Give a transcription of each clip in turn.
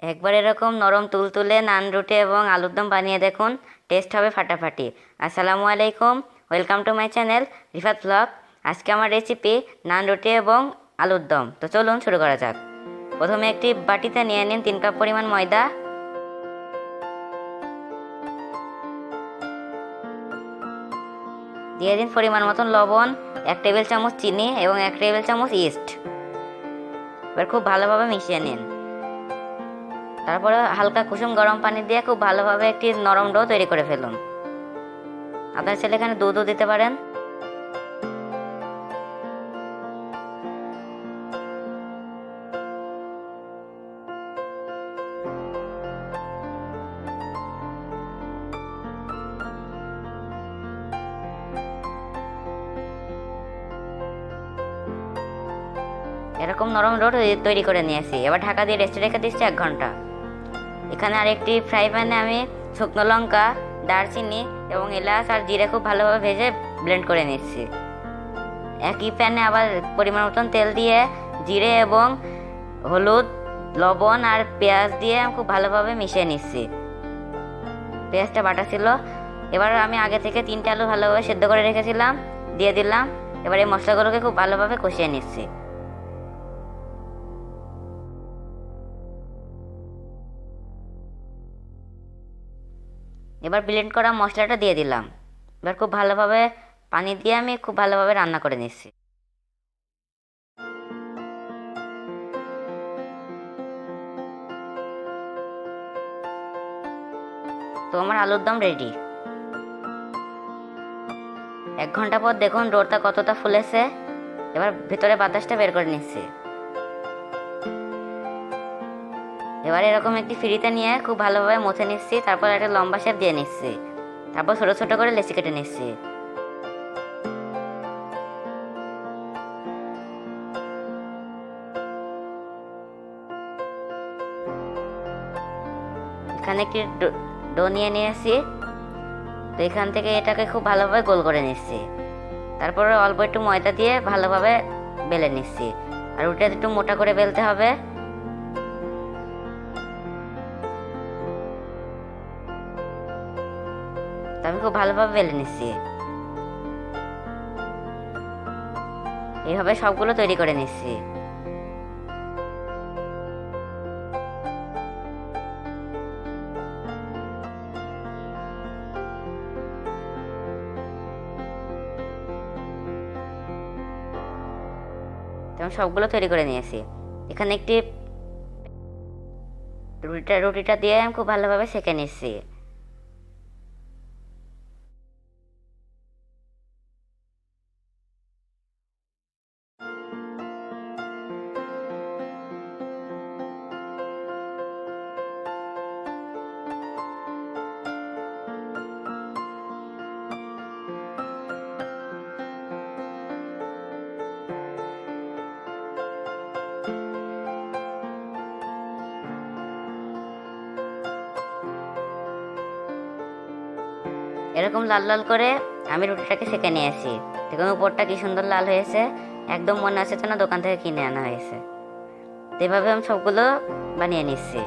একবার এরকম নরম তুলতুলে নান রুটি এবং আলুর দম বানিয়ে দেখুন, টেস্ট হবে ফাটাফাটি। আসসালামু আলাইকুম, welcome to my channel Rifat blog. আজকে আমার রেসিপি নান রুটি এবং আলুর দম। তো চলুন শুরু করা যাক। প্রথমে একটি বাটিতে নিয়ে নিন 3 কাপ পরিমাণ ময়দা, দিয়ে দিন পরিমাণ মতন লবণ, 1 টেবিল চামচ চিনি এবং 1 টেবিল চামচ ইস্ট। এবার খুব ভালোভাবে মিশিয়ে নিন। তারপরে হালকা কুসুম গরম পানি দিয়ে খুব ভালোভাবে একটি নরম ডো তৈরি করে ফেলুন। আপনার ছেলে এখানে দুধও দিতে পারেন। এরকম নরম ডো তৈরি করে নিয়েছি। এবার ঢাকা দিয়ে রেস্টে রেখে দিচ্ছি 1 ঘন্টা। এখানে আরেকটি ফ্রাই প্যানে আমি শুকনো লঙ্কা, দারচিনি এবং এলাচ আর জিরে খুব ভালোভাবে ভেজে ব্লেন্ড করে নিচ্ছি। একই প্যানে আবার পরিমাণ মতন তেল দিয়ে জিরে এবং হলুদ, লবণ আর পেঁয়াজ দিয়ে খুব ভালোভাবে মিশিয়ে নিচ্ছি। পেঁয়াজটা বাটা ছিল। এবার আমি আগে থেকে 3টে আলু ভালোভাবে সেদ্ধ করে রেখেছিলাম, দিয়ে দিলাম। এবার এই মশলাগুলোকে খুব ভালোভাবে কষিয়ে নিচ্ছি। এবার ব্লেন্ড করা মশলাটা দিয়ে দিলাম। এবার খুব ভালোভাবে পানি দিয়ে আমি খুব ভালোভাবে রান্না করে নিচ্ছি। তো আমার আলুর দম রেডি। 1 ঘন্টা পর দেখুন ডোরটা কতটা ফুলেছে। এবার ভেতরে বাতাসটা বের করে নিচ্ছি। এবার এরকম একটি ফিরিতে নিয়ে খুব ভালোভাবে মুছে নিচ্ছি। তারপর একটা লম্বা শেপ দিয়ে নিচ্ছি। তারপর ছোট ছোট করে লেচি কেটে নিচ্ছি। এখানে একটি ডো নিয়ে নিয়েছি। তো এখান থেকে এটাকে খুব ভালোভাবে গোল করে নিচ্ছি। তারপরে অল্প একটু ময়দা দিয়ে ভালোভাবে বেলে নিচ্ছি। আর ওটা একটু মোটা করে বেলতে হবে। আমি খুব ভালোভাবে বেলে নিচ্ছি। এইভাবে সবগুলো তৈরি করে নিচ্ছি। তেমন সবগুলো তৈরি করে নিয়েছি। এখানে একটি রুটিটা দিয়ে আমি খুব ভালোভাবে সেঁকে নিচ্ছি। এরকম লাল লাল করে আমি রুটিটাকে সেঁকে নিয়েছি। দেখুন উপরটা কি সুন্দর লাল হয়েছে, একদম মনে হচ্ছে যেন দোকান থেকে কিনে আনা হয়েছে। এভাবে আমি সবগুলো বানিয়ে নিচ্ছি।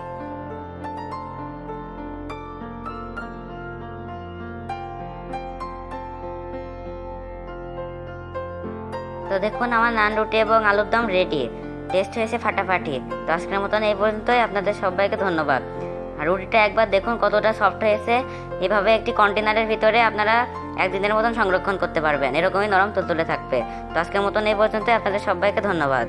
তো দেখুন আমার নান রুটি এবং আলুর দম রেডি। টেস্ট হয়েছে ফাটাফাটি। তো আজকের মতন এই পর্যন্তই। আপনাদের সবাইকে ধন্যবাদ। আর রুটিটা একবার দেখুন কতটা সফট হয়েছে। এভাবে একটি কন্টেনারের ভিতরে আপনারা 1 দিনের মতন সংরক্ষণ করতে পারবেন। এরকমই নরম তুলতুলে থাকবে। তো আজকের মতন এই পর্যন্তই। আপনাদের সবাইকে ধন্যবাদ।